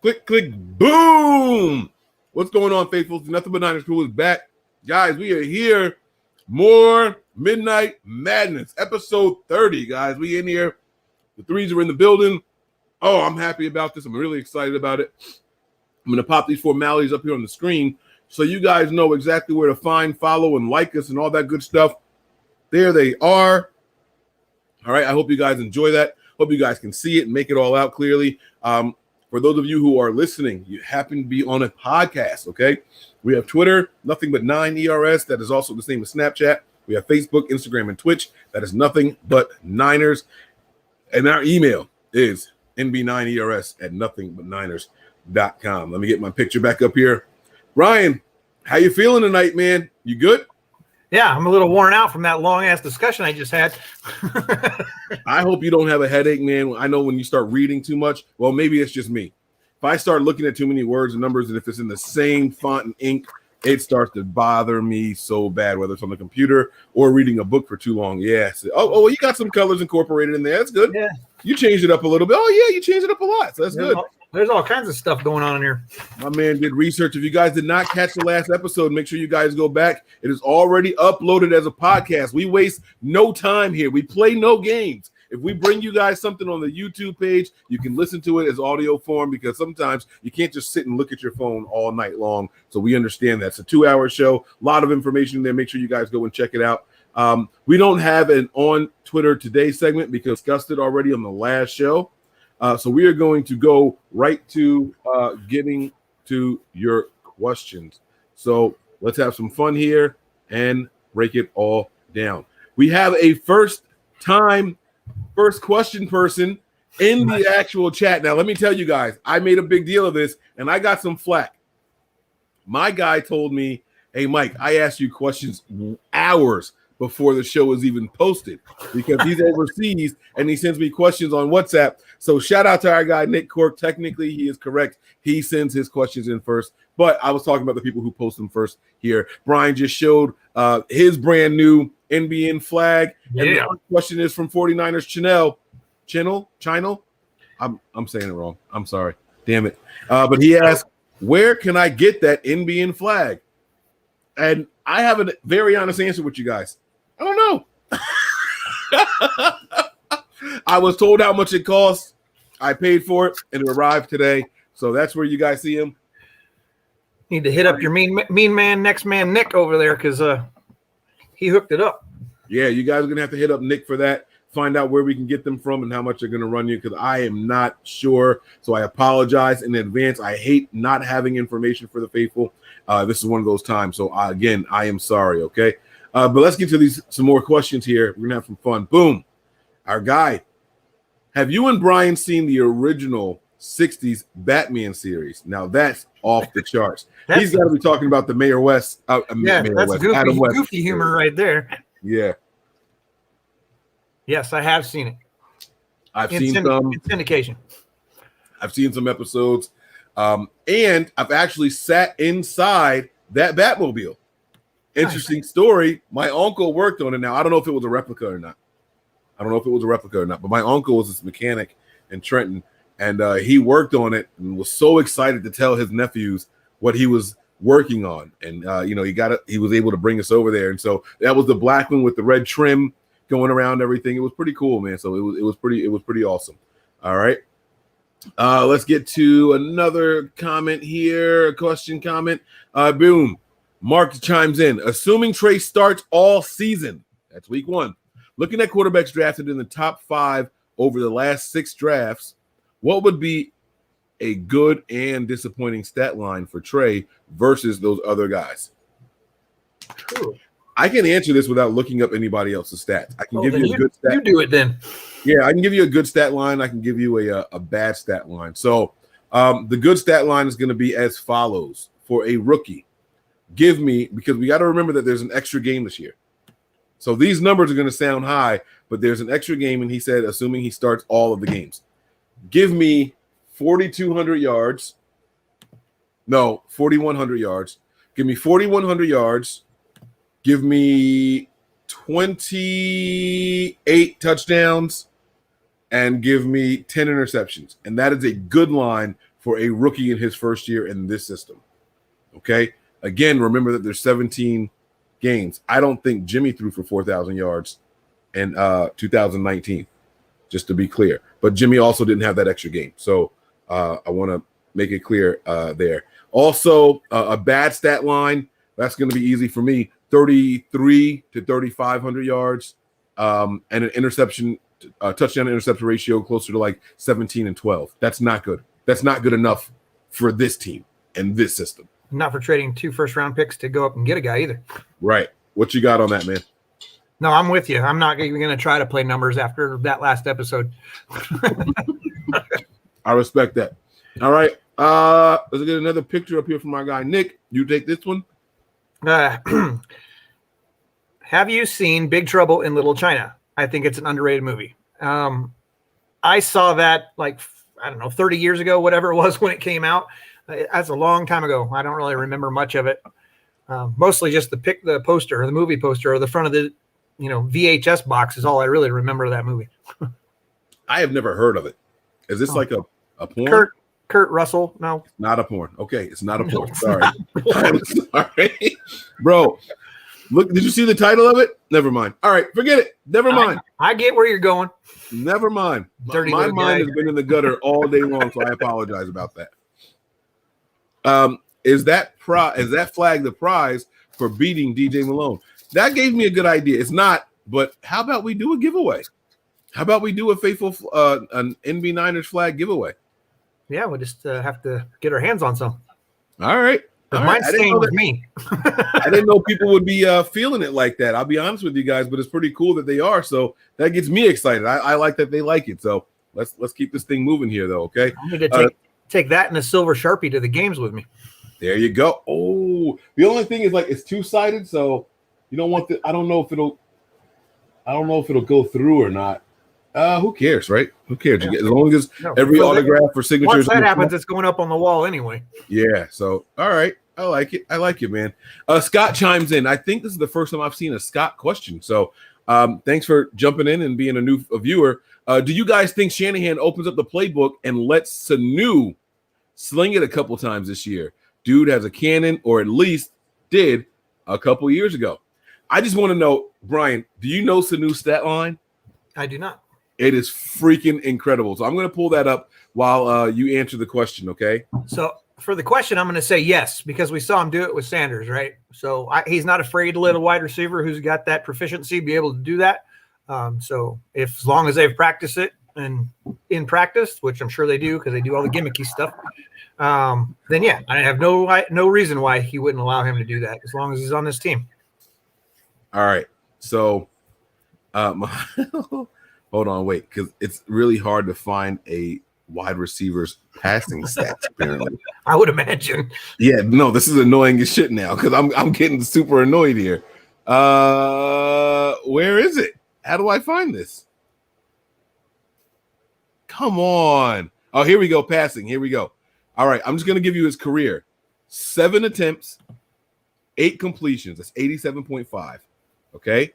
Click, click, boom. What's going on, faithful? Nothing But Niners Crew is back. Guys, we are here. More Midnight Madness, episode 30, guys. We in here. The threes are in the building. Oh, I'm happy about this. I'm really excited about it. I'm going to pop these formalities up here on the screen so you guys know exactly where to find, follow, and like us and all that good stuff. There they are. All right, I hope you guys enjoy that. Hope you guys can see it and make it all out clearly. For those of you who are listening, you happen to be on a podcast, okay? We have Twitter, Nothing But 9 ERS. That is also the same as Snapchat. We have Facebook, Instagram, and Twitch. That is Nothing But Niners. And our email is nb9ers@nothingbutniners.com. Let me get my picture back up here. Ryan, how you feeling tonight, man? You good? Yeah, I'm a little worn out from that long-ass discussion I just had. I hope you don't have a headache, man. I know when you start reading too much, well, maybe it's just me. If I start looking at too many words and numbers, and if it's in the same font and ink, it starts to bother me so bad, whether it's on the computer or reading a book for too long. Yes. Oh, you got some colors incorporated in there. That's good. Yeah. You changed it up a little bit. Oh, yeah, you changed it up a lot. So that's good. There's all kinds of stuff going on in here. My man did research. If you guys did not catch the last episode, make sure you guys go back. It is already uploaded as a podcast. We waste no time here. We play no games. If we bring you guys something on the YouTube page, you can listen to it as audio form because sometimes you can't just sit and look at your phone all night long. So we understand that. It's a 2-hour show. A lot of information there. Make sure you guys go and check it out. We don't have an On Twitter Today segment because we discussed it already on the last show. So we are going to go right to getting to your questions. So let's have some fun here and break it all down. We have a first question person in the actual chat. Now, let me tell you guys, I made a big deal of this and I got some flack. My guy told me, hey, Mike, I asked you questions hours before the show is even posted because he's overseas and he sends me questions on WhatsApp. So shout out to our guy, Nick Cork. Technically, he is correct. He sends his questions in first, but I was talking about the people who post them first here. Brian just showed his brand new NBN flag. Yeah. And the first question is from 49ers Channel. I'm saying it wrong. I'm sorry. Damn it. But he asked, where can I get that NBN flag? And I have a very honest answer with you guys. I don't know. I was told how much it costs. I paid for it, and it arrived today. So that's where you guys see him. Need to hit up your mean man, next man, Nick over there, because he hooked it up. Yeah, you guys are going to have to hit up Nick for that. Find out where we can get them from and how much they're going to run you because I am not sure. So I apologize in advance. I hate not having information for the faithful. This is one of those times. So again, I am sorry. Okay. But let's get to some more questions here. We're going to have some fun. Boom. Our guy. Have you and Brian seen the original 60s Batman series? Now that's off the charts. He's got to be talking about the Mayor West. Mayor that's West, goofy humor right there. Yeah. Yes, I have seen it. I've seen some syndication. I've seen some episodes. And I've actually sat inside that Batmobile. Interesting story. My uncle worked on it. Now, I don't know if it was a replica or not. But my uncle was this mechanic in Trenton, and he worked on it and was so excited to tell his nephews what he was working on. And, he was able to bring us over there. And so that was the black one with the red trim going around everything. It was pretty cool, man. So it was pretty awesome. All right. Let's get to another comment here. A question comment. Boom. Mark chimes in. Assuming Trey starts all season. That's week 1. Looking at quarterbacks drafted in the top 5 over the last 6 drafts, what would be a good and disappointing stat line for Trey versus those other guys? True. I can answer this without looking up anybody else's stats. I can give you a good stat. You do it then. Yeah, I can give you a good stat line. I can give you a bad stat line. So the good stat line is going to be as follows. For a rookie, give me, because we got to remember that there's an extra game this year. So these numbers are going to sound high, but there's an extra game, and he said, assuming he starts all of the games. Give me 4,200 yards. No, 4,100 yards. Give me 4,100 yards. Give me 28 touchdowns and give me 10 interceptions. And that is a good line for a rookie in his first year in this system. Okay. Again, remember that there's 17 games. I don't think Jimmy threw for 4,000 yards in 2019, just to be clear. But Jimmy also didn't have that extra game. So I want to make it clear there. Also, a bad stat line. That's going to be easy for me. 33 to 3,500 yards and an interception, touchdown to interception ratio closer to like 17 and 12. That's not good. That's not good enough for this team and this system. Not for trading 2 first-round picks to go up and get a guy either. Right. What you got on that, man? No, I'm with you. I'm not even going to try to play numbers after that last episode. I respect that. All right. Let's get another picture up here from our guy, Nick. You take this one. Have you seen Big Trouble in Little China? I think it's an underrated movie. I saw that like, I don't know, 30 years ago, whatever it was when it came out. That's a long time ago. I don't really remember much of it. Mostly just the poster, or the movie poster, or the front of the VHS box is all I really remember of that movie. I have never heard of it. Is this like a porn? Kurt Russell? No, not a porn. Okay, it's not a porn. Sorry, I'm sorry, bro. Look, did you see the title of it? Never mind. All right, forget it. Never mind. I get where you're going. Never mind. My mind has been in the gutter all day long, so I apologize about that. Is that flag the prize for beating DJ Malone? That gave me a good idea. It's not, but how about we do a giveaway? How about we do a faithful an NB Niners flag giveaway? Yeah, we'll just have to get our hands on some. All right. Mine's staying with me. I didn't know people would be feeling it like that. I'll be honest with you guys, but it's pretty cool that they are. So that gets me excited. I like that they like it. So let's keep this thing moving here, though. Okay. I need to take that and a silver Sharpie to the games with me. There you go. Oh, the only thing is like it's two-sided, so you don't want I don't know if it'll go through or not. Who cares, right? Who cares? Yeah. As long as every autograph or signature. Once that happens, it's going up on the wall anyway. Yeah. So, all right. I like it. I like it, man. Scott chimes in. I think this is the first time I've seen a Scott question. So, thanks for jumping in and being a viewer. Do you guys think Shanahan opens up the playbook and lets Sanu sling it a couple times this year? Dude has a cannon, or at least did a couple years ago. I just want to know, Brian, do you know Sanu's stat line? I do not. It is freaking incredible. So I'm going to pull that up while you answer the question, okay? So for the question, I'm going to say yes, because we saw him do it with Sanders, right? So he's not afraid to let a wide receiver who's got that proficiency be able to do that. So as long as they've practiced it and in practice, which I'm sure they do because they do all the gimmicky stuff, then yeah, I have no reason why he wouldn't allow him to do that as long as he's on this team. All right. So hold on, wait, because it's really hard to find a wide receiver's passing stats, apparently. I would imagine. Yeah, no, this is annoying as shit now because I'm getting super annoyed here. Where is it? How do I find this? Come on. Oh, here we go. Passing. Here we go. All right. I'm just going to give you his career. 7 attempts, 8 completions. That's 87.5. Okay.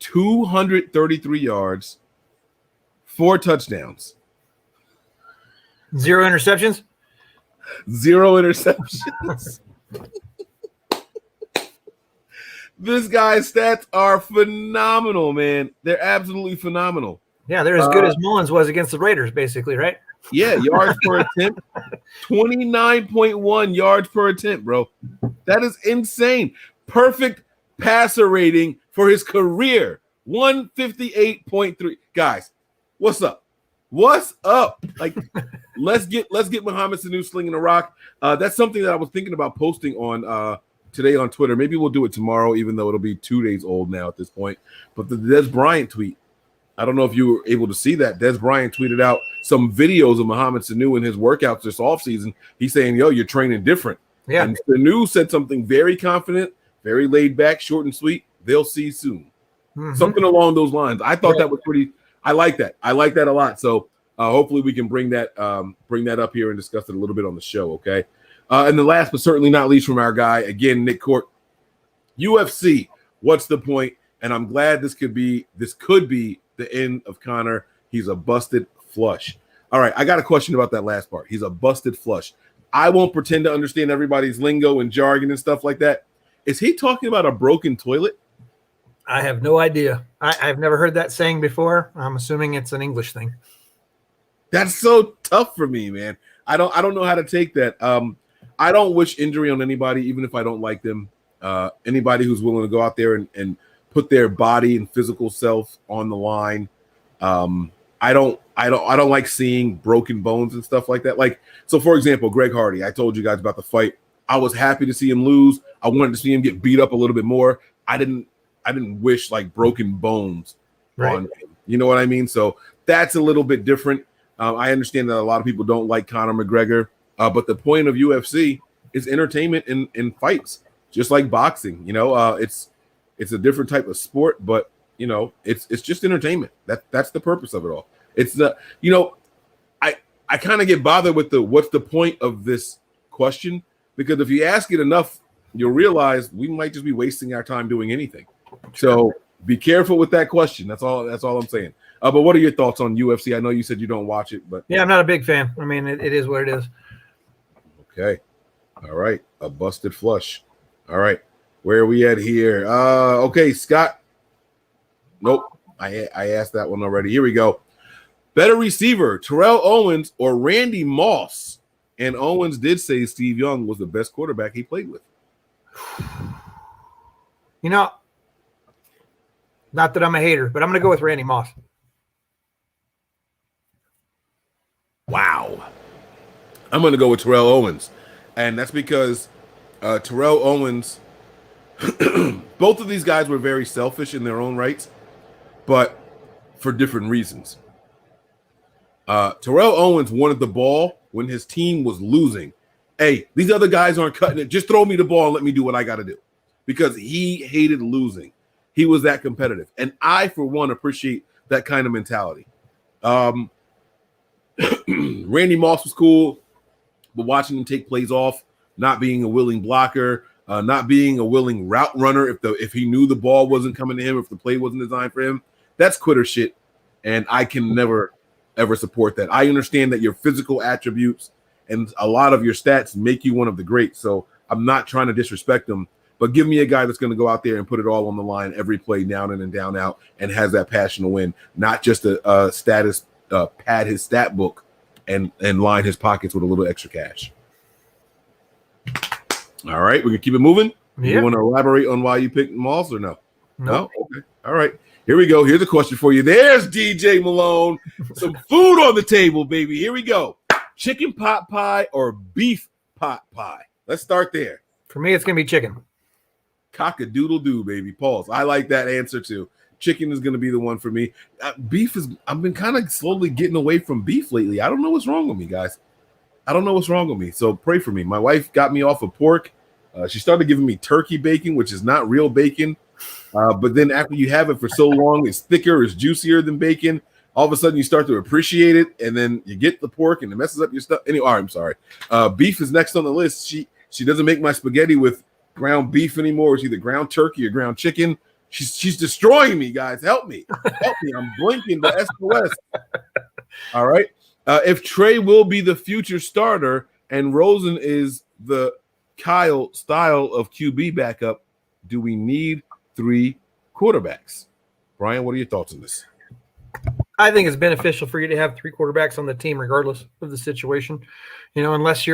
233 yards, 4 touchdowns. 0 interceptions? 0 interceptions. This guy's stats are phenomenal, man. They're absolutely phenomenal. Yeah, they're as good as Mullins was against the Raiders, basically, right? Yeah, yards per attempt, 29.1 yards per attempt, bro. That is insane. Perfect passer rating for his career, 158.3. Guys, what's up? What's up? Like, let's get Mohamed Sanu slinging the rock. That's something that I was thinking about posting on today on Twitter. Maybe we'll do it tomorrow, even though it'll be 2 days old now at this point. But the Des Bryant tweet, I don't know if you were able to see that. Des Bryant tweeted out some videos of Mohamed Sanu in his workouts this offseason. He's saying, yo, you're training different. Yeah. And Sanu said something very confident, very laid back, short and sweet. They'll see soon. Mm-hmm. Something along those lines. I thought that was pretty. I like that. I like that a lot. So hopefully we can bring that up here and discuss it a little bit on the show. Okay. And the last but certainly not least from our guy, again, Nick Court, UFC. What's the point? And I'm glad this could be the end of Connor. He's a busted flush. All right, I got a question about that last part. He's a busted flush. I won't pretend to understand everybody's lingo and jargon and stuff like that. Is he talking about a broken toilet? I have no idea. I've never heard that saying before. I'm assuming it's an English thing. That's so tough for me, man. I don't know how to take that. I don't wish injury on anybody, even if I don't like them. Anybody who's willing to go out there and put their body and physical self on the line. I don't like seeing broken bones and stuff like that. Like, so for example, Greg Hardy, I told you guys about the fight. I was happy to see him lose. I wanted to see him get beat up a little bit more. I didn't wish like broken bones on him. You know what I mean? So that's a little bit different. I understand that a lot of people don't like Conor McGregor, but the point of UFC is entertainment in fights, just like boxing. You know, it's a different type of sport, but you know, it's just entertainment. That's the purpose of it all. It's the, you know, I kind of get bothered with what's the point of this question, because if you ask it enough, you'll realize we might just be wasting our time doing anything. So be careful with that question. That's all I'm saying. But what are your thoughts on UFC? I know you said you don't watch it, but yeah, I'm not a big fan. I mean, it is what it is. Okay. All right. A busted flush. All right. Where are we at here? Okay, Scott. Nope. I asked that one already. Here we go. Better receiver, Terrell Owens or Randy Moss? And Owens did say Steve Young was the best quarterback he played with. You know, not that I'm a hater, but I'm going to go with Randy Moss. Wow. I'm going to go with Terrell Owens. And that's because Terrell Owens, both of these guys were very selfish in their own rights, but for different reasons. Terrell Owens wanted the ball when his team was losing. Hey, these other guys aren't cutting it. Just throw me the ball and let me do what I got to do. Because he hated losing. He was that competitive. And I, for one, appreciate that kind of mentality. Randy Moss was cool, but watching him take plays off, not being a willing blocker, not being a willing route runner if he knew the ball wasn't coming to him, if the play wasn't designed for him, that's quitter shit. And I can never, ever support that. I understand that your physical attributes and a lot of your stats make you one of the greats. So I'm not trying to disrespect them, but give me a guy that's going to go out there and put it all on the line every play, down in and down out, and has that passion to win, not just a status pad his stat book and line his pockets with a little extra cash. All right, we're gonna keep it moving. Yeah. You want to elaborate on why you picked Moss or no? No. Okay. All right. Here we go. Here's a question for you. There's DJ Malone. Some food on the table, baby. Here we go. Chicken pot pie or beef pot pie? Let's start there. For me, it's gonna be chicken. Cock-a-doodle-doo, baby. Pause. I like that answer too. Chicken is going to be the one for me. Beef is, I've been kind of slowly getting away from beef lately. I don't know what's wrong with me, guys. I don't know what's wrong with me. So pray for me. My wife got me off of pork. She started giving me turkey bacon, which is not real bacon. But then after you have it for so long, it's thicker, it's juicier than bacon. All of a sudden you start to appreciate it. And then you get the pork and it messes up your stuff. Anyway, I'm sorry. Beef is next on the list. She doesn't make my spaghetti with ground beef anymore. It's either ground turkey or ground chicken. She's destroying me, guys. Help me. Help me. I'm blinking the SOS. All right. If Trey will be the future starter and Rosen is the Kyle style of QB backup, do we need 3 quarterbacks? Brian, what are your thoughts on this? I think it's beneficial for you to have 3 quarterbacks on the team, regardless of the situation. You know, unless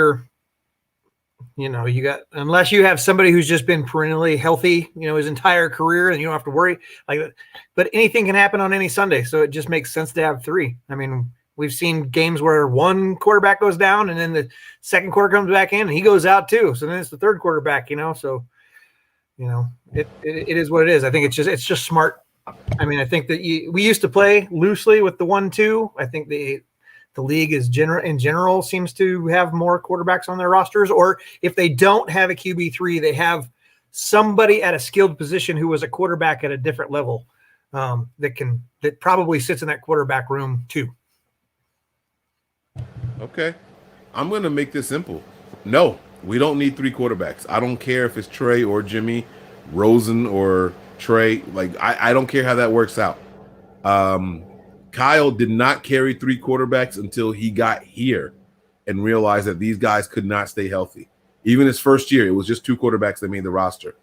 unless you have somebody who's just been perennially healthy, his entire career, and you don't have to worry like that. But anything can happen on any Sunday. So it just makes sense to have 3. I mean, we've seen games where one quarterback goes down and then the second quarter comes back in and he goes out too. So then it's the third quarterback, so, it is what it is. I think it's just smart. I mean, I think that we used to play loosely with the 1-2. I think the league in general seems to have more quarterbacks on their rosters, or if they don't have a QB3, they have somebody at a skilled position who was a quarterback at a different level that probably sits in that quarterback room too. Okay. I'm going to make this simple. No, we don't need 3 quarterbacks. I don't care if it's Trey or Jimmy, Rosen or Trey. Like, I don't care how that works out. Kyle Kyle did not carry 3 quarterbacks until he got here and realized that these guys could not stay healthy. Even his first year, it was just 2 quarterbacks that made the roster.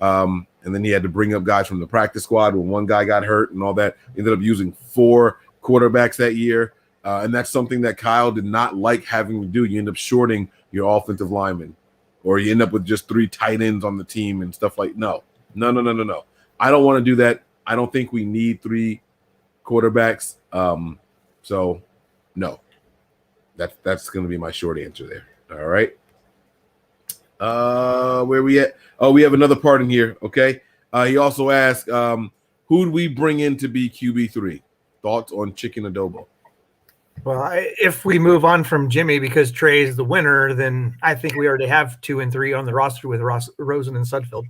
And then he had to bring up guys from the practice squad when one guy got hurt and all that. He ended up using 4 quarterbacks that year. And that's something that Kyle did not like having to do. You end up shorting your offensive linemen, or you end up with just 3 tight ends on the team and stuff like no. I don't want to do that. I don't think we need 3 quarterbacks. So no. That's going to be my short answer there. All right. Where we at? Oh, we have another part in here. Okay. He also asked, who do we bring in to be QB3? Thoughts on chicken adobo? Well, if we move on from Jimmy because Trey is the winner, then I think we already have 2 and 3 on the roster with Rosen and Sudfeld.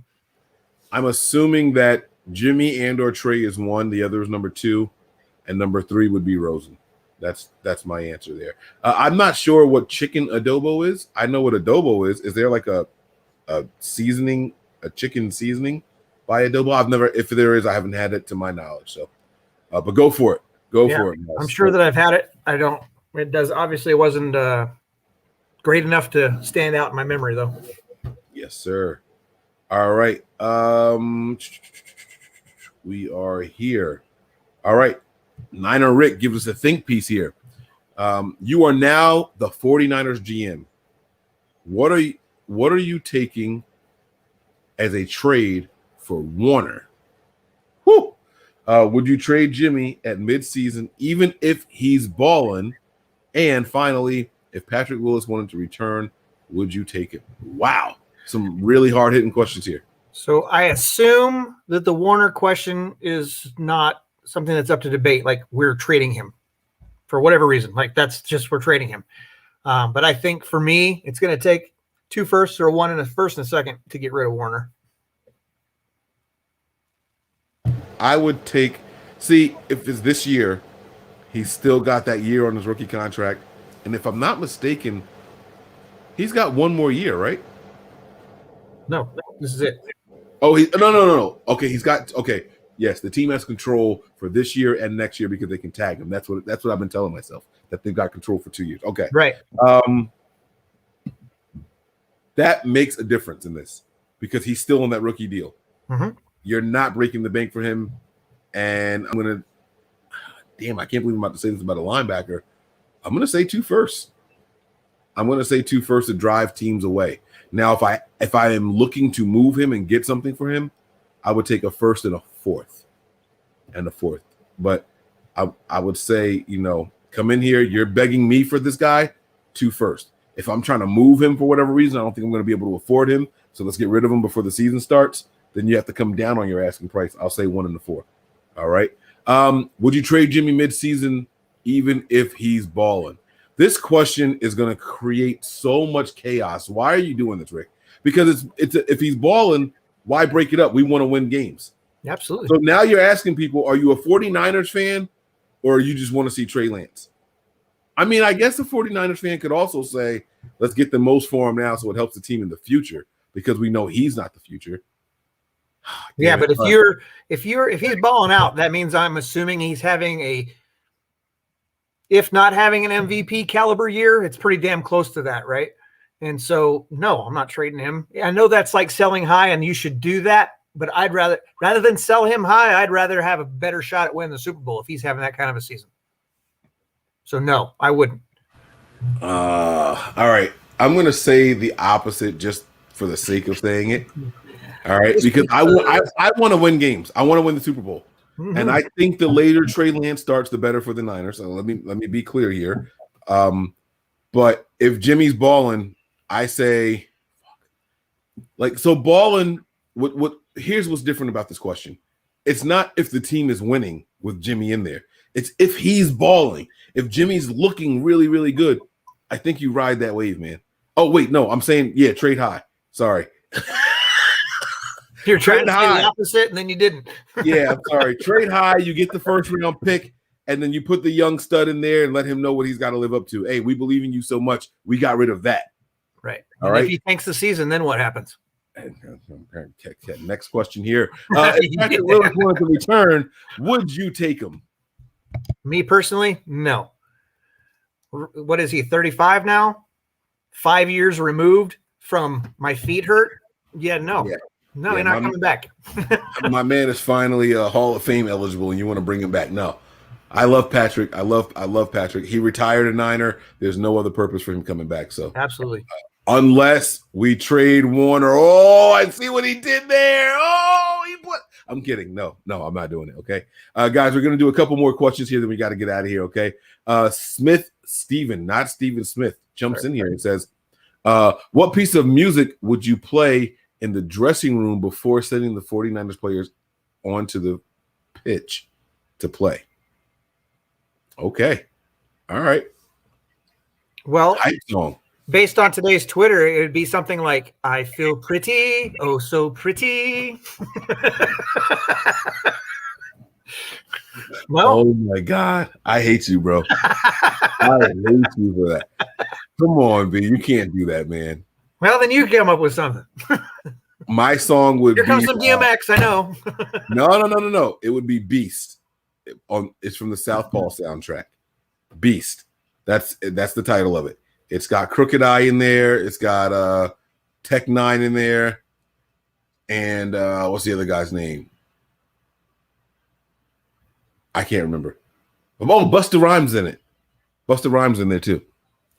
I'm assuming that Jimmy and or Trey is 1, the other is number 2, and number 3 would be Rosen. That's my answer there. I'm not sure what chicken adobo is. I know what adobo is. Is there like a seasoning, a chicken seasoning by adobo? I've never. If there is, I haven't had it to my knowledge. So, but go for it. Go for it. I'm sure that I've had it. I don't. It does. Obviously, it wasn't great enough to stand out in my memory, though. Yes, sir. All right. We are here. All right. Niner Rick gives us a think piece here. You are now the 49ers GM. What are you taking as a trade for Warner? Whew. Would you trade Jimmy at midseason, even if he's balling? And finally, if Patrick Willis wanted to return, would you take him? Wow. Some really hard-hitting questions here. So I assume that the Warner question is not something that's up to debate, like we're trading him for whatever reason. Like that's just we're trading him. But I think for me, it's going to take 2 firsts or 1 and a first and a second to get rid of Warner. I would take – see, if it's this year, he's still got that year on his rookie contract. And if I'm not mistaken, he's got 1 more year, right? No, this is it. Oh, no. Okay, he's got – okay. Yes, the team has control for this year and next year because they can tag him. That's what I've been telling myself, that they've got control for 2 years. Okay. Right. That makes a difference in this because he's still on that rookie deal. Mm-hmm. You're not breaking the bank for him. And I'm going to – damn, I can't believe I'm about to say this about a linebacker. I'm going to say 2 firsts. I'm going to say 2 firsts to drive teams away. Now, if I am looking to move him and get something for him, I would take a first and a fourth. But I would say, come in here. You're begging me for this guy, 2 firsts. If I'm trying to move him for whatever reason, I don't think I'm going to be able to afford him. So let's get rid of him before the season starts. Then you have to come down on your asking price. I'll say 1 and a 4. All right. Would you trade Jimmy midseason even if he's balling? This question is going to create so much chaos. Why are you doing this, Rick? Because if he's balling, why break it up? We want to win games. Absolutely. So now you're asking people, are you a 49ers fan or you just want to see Trey Lance? I mean, I guess a 49ers fan could also say, let's get the most for him now so it helps the team in the future because we know he's not the future. Yeah, but if he's balling out, that means I'm assuming he's having if not having an MVP caliber year, it's pretty damn close to that, right? And so, no, I'm not trading him. I know that's like selling high, and you should do that. But I'd rather than sell him high, I'd rather have a better shot at winning the Super Bowl if he's having that kind of a season. So no, I wouldn't. All right, I'm going to say the opposite just for the sake of saying it. All right, because I want to win games. I want to win the Super Bowl. Mm-hmm. And I think the later Trey Lance starts, the better for the Niners. So let me be clear here. But if Jimmy's balling, I say, so balling. Here's what's different about this question. It's not if the team is winning with Jimmy in there. It's if he's balling. If Jimmy's looking really, really good, I think you ride that wave, man. Oh wait, no, I'm saying trade high. Sorry. You're trying to say the opposite, and then you didn't. Yeah, I'm sorry. Trade high, you get the first round pick, and then you put the young stud in there and let him know what he's got to live up to. Hey, we believe in you so much. We got rid of that. Right. All right. If he tanks the season, then what happens? Next question here. If Patrick Willis wanted to return, would you take him? Me personally, no. What is he, 35 now? 5 years removed from my feet hurt? Yeah, no. Yeah. No, Yeah, you're not coming back. My man is finally Hall of Fame eligible, and you want to bring him back? No. I love Patrick. I love Patrick. He retired a Niner. There's no other purpose for him coming back. So Absolutely. Unless we trade Warner. Oh, I see what he did there. Oh, he put. I'm kidding. No, I'm not doing it. Okay, guys, we're gonna do a couple more questions here. Then we got to get out of here. Okay, Smith Steven, not Steven Smith, jumps in here and says, "What piece of music would you play in the dressing room before sending the 49ers players onto the pitch to play?" Okay, all right. Well, hype song. Based on today's Twitter, it would be something like, I feel pretty, oh so pretty. Well, oh my God. I hate you, bro. I hate you for that. Come on, B. You can't do that, man. Well, then you come up with something. My song would Here be... comes some DMX, I know. No. It would be Beast. It's from the Southpaw soundtrack. Beast. That's the title of it. It's got Crooked Eye in there. It's got Tech Nine in there. And what's the other guy's name? I can't remember. Oh, Busta Rhymes in it. Busta Rhymes in there too.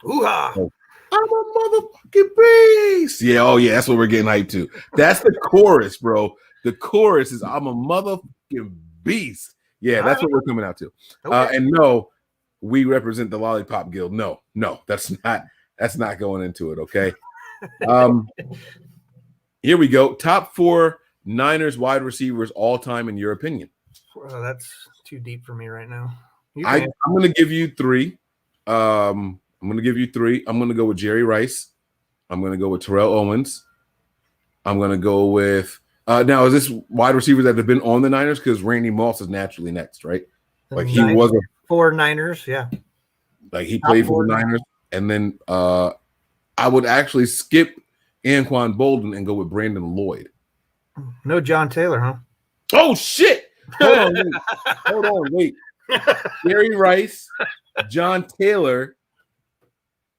Ooh-ha. Oh, I'm a motherfucking beast. Yeah, oh yeah, that's what we're getting hyped to. That's the chorus, bro. The chorus is I'm a motherfucking beast. Yeah, that's what we're coming out to. Okay. And no, we represent the Lollipop Guild. No, that's not going into it. Okay. Here we go. Top 4 Niners wide receivers all time in your opinion. Well, that's too deep for me right now. I'm going to give you 3. I'm going to go with Jerry Rice. I'm going to go with Terrell Owens. I'm going to go with now, is this wide receivers that have been on the Niners? Because Randy Moss is naturally next, right? Like he was 4 Niners, yeah. Like he played for the Niners. And then I would actually skip Anquan Bolden and go with Brandon Lloyd. No John Taylor, huh? Oh, shit. Hold on, wait. Jerry Rice, John Taylor,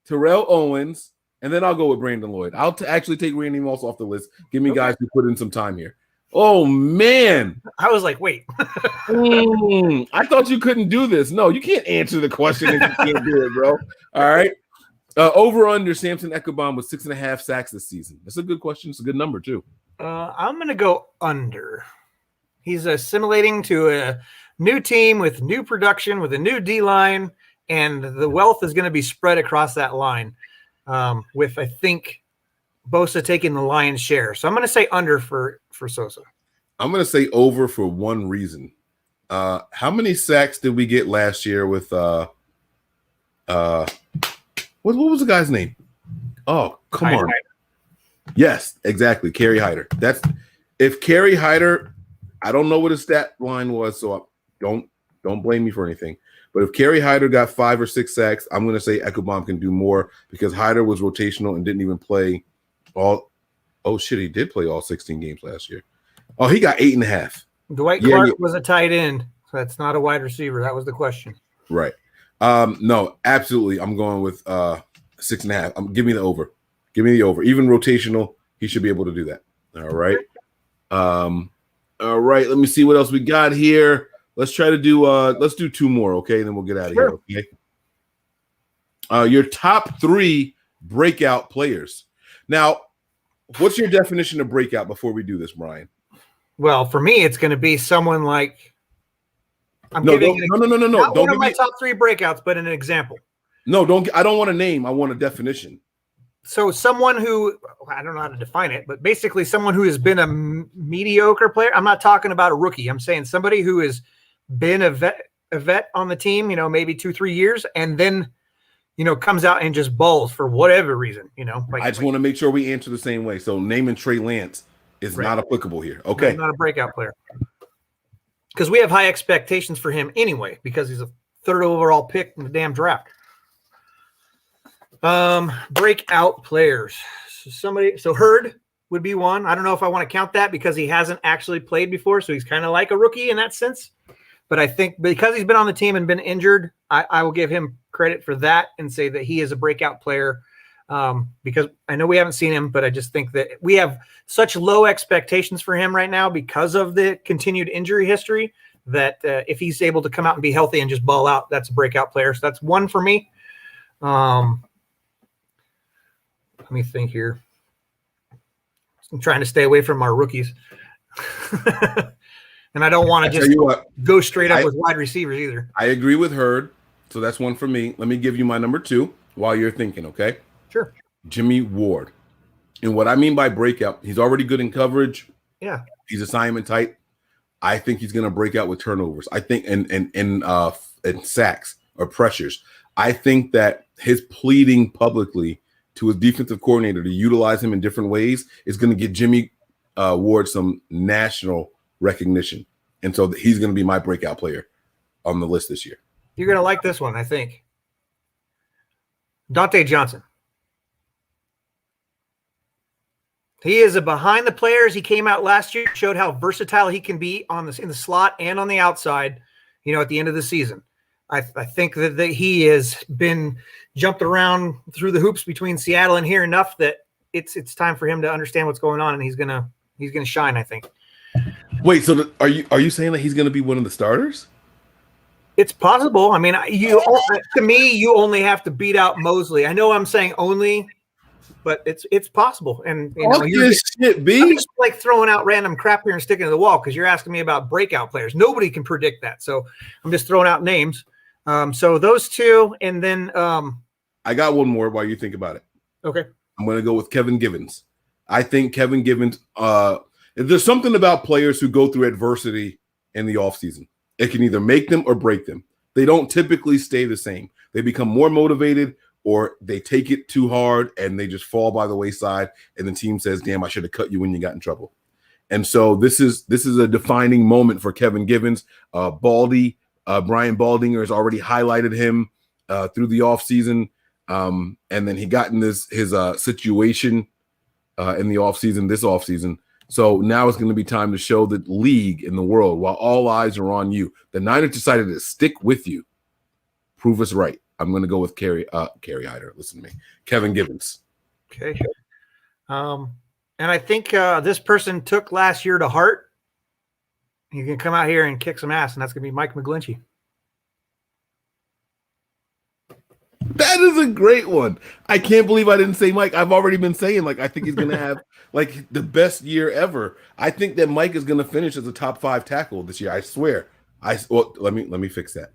Terrell Owens, and then I'll go with Brandon Lloyd. I'll actually take Randy Moss off the list. Give me guys who put in some time here. Oh, man. I was like, wait. I thought you couldn't do this. No, you can't answer the question if you can't do it, bro. All right. Over under Samson Ekebom with 6.5 sacks this season. That's a good question. It's a good number, too. I'm going to go under. He's assimilating to a new team with new production, with a new D-line, and the wealth is going to be spread across that line with, I think, Bosa taking the lion's share. So I'm going to say under for Sosa. I'm going to say over for one reason. How many sacks did we get last year with what was the guy's name? Oh, come on. Yes, exactly. Kerry Hyder. That's if Kerry Hyder, I don't know what his stat line was, so don't blame me for anything. But if Kerry Hyder got 5 or 6 sacks, I'm going to say Ekebom can do more because Hyder was rotational and didn't even play all. Oh shit, he did play all 16 games last year. Oh, he got 8.5. Dwight Clark was a tight end, so that's not a wide receiver. That was the question. Right. No, absolutely. I'm going with 6.5. Give me the over. Give me the over. Even rotational, he should be able to do that. All right. All right. Let me see what else we got here. Let's try to do let's do 2 more, okay? And then we'll get out of here. Okay. Your top 3 breakout players. Now, what's your definition of breakout before we do this, Brian? Well, for me, it's going to be someone like no. Not one of my top 3 breakouts, but an example. No, I don't want a name. I want a definition. So someone who, I don't know how to define it, but basically someone who has been a mediocre player. I'm not talking about a rookie. I'm saying somebody who has been a vet on the team, maybe 2-3 years, and then, comes out and just balls for whatever reason, I just want to make sure we answer the same way. So naming Trey Lance is not applicable here. Okay. Not a breakout player. Because we have high expectations for him anyway, because he's a 3rd overall pick in the damn draft. Breakout players. So Hurd would be one. I don't know if I want to count that because he hasn't actually played before, so he's kind of like a rookie in that sense. But I think because he's been on the team and been injured, I will give him credit for that and say that he is a breakout player. Because I know we haven't seen him, but I just think that we have such low expectations for him right now because of the continued injury history that if he's able to come out and be healthy and just ball out, that's a breakout player. So that's one for me. Let me think here. I'm trying to stay away from our rookies. And I don't want to just go straight up with wide receivers either. I agree with Hurd. So that's one for me. Let me give you my number 2 while you're thinking, okay? Sure. Jimmy Ward. And what I mean by breakout, he's already good in coverage. Yeah. He's assignment type. I think he's going to break out with turnovers. I think and sacks or pressures. I think that his pleading publicly to his defensive coordinator to utilize him in different ways is going to get Jimmy Ward some national recognition. And so he's going to be my breakout player on the list this year. You're going to like this one, I think. Dante Johnson. He is a behind the players. He came out last year, showed how versatile he can be in the slot and on the outside, at the end of the season. I think that he has been jumped around through the hoops between Seattle and here enough that it's time for him to understand what's going on, and he's gonna shine, I think. Wait, so are you saying that he's gonna be one of the starters? It's possible. I mean, to me, you only have to beat out Mosley. I know I'm saying only, but it's possible. And you're just like throwing out random crap here and sticking to the wall because you're asking me about breakout players. Nobody can predict that, so I'm just throwing out names. So those two, and then I got one more while you think about it. Okay, I'm going to go with Kevin Givens. I think Kevin Givens. There's something about players who go through adversity in the offseason. It can either make them or break them. They don't typically stay the same. They become more motivated, or they take it too hard and they just fall by the wayside. And the team says, "Damn, I should have cut you when you got in trouble." And so this is a defining moment for Kevin Givens. Brian Baldinger has already highlighted him through the offseason. And then he got in his situation in the offseason, this offseason. So now it's going to be time to show the league in the world, while all eyes are on you. The Niners decided to stick with you. Prove us right. I'm going to go with Kerry Hyder. Listen to me. Kevin Givens. Okay. And I think this person took last year to heart. He can come out here and kick some ass, and that's going to be Mike McGlinchey. That is a great one. I can't believe I didn't say Mike. I've already been saying, I think he's going to have, the best year ever. I think that Mike is going to finish as a top 5 tackle this year. I swear. Let me fix that.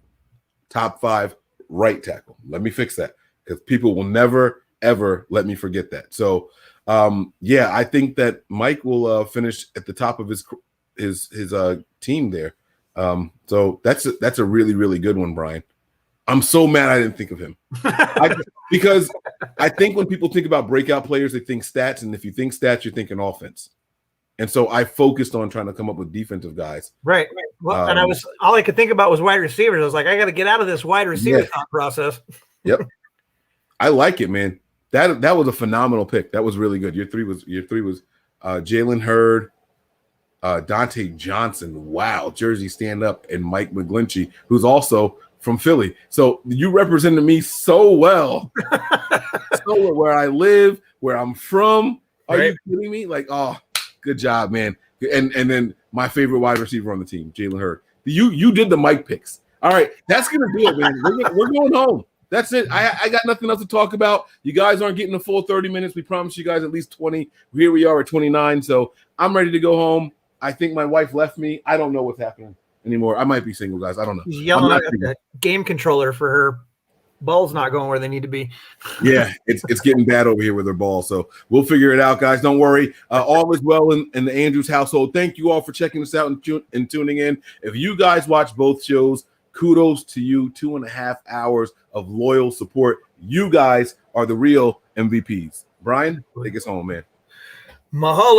Top 5 right tackle. Let me fix that, because people will never, ever let me forget that. So, I think that Mike will finish at the top of his team there. So that's a really, really good one, Brian. I'm so mad I didn't think of him. Because I think when people think about breakout players, they think stats. And if you think stats, you're thinking offense. And so I focused on trying to come up with defensive guys. Right. Well, and all I could think about was wide receivers. I was like, I got to get out of this wide receiver thought process. Yep. I like it, man. That was a phenomenal pick. That was really good. Your three was Jalen Hurd, Dante Johnson. Wow. Jersey stand up, and Mike McGlinchey, who's also from Philly. So you represented me so well. So where I live, where I'm from. Are you kidding me? Good job, man. And then my favorite wide receiver on the team, Jalen Hurd. You did the Mike picks. All right, that's gonna do it, man. We're going home. That's it. I got nothing else to talk about. You guys aren't getting the full 30 minutes. We promised you guys at least 20. Here we are at 29. So I'm ready to go home. I think my wife left me. I don't know what's happening anymore. I might be single, guys. I don't know. She's yelling at the game controller for her balls not going where they need to be. Yeah, it's getting bad over here with her ball. So we'll figure it out, guys. Don't worry. All is well in the Andrews household. Thank you all for checking us out and tuning in. If you guys watch both shows, kudos to you. 2.5 hours of loyal support. You guys are the real MVPs. Brian, take us home, man. Mahalo.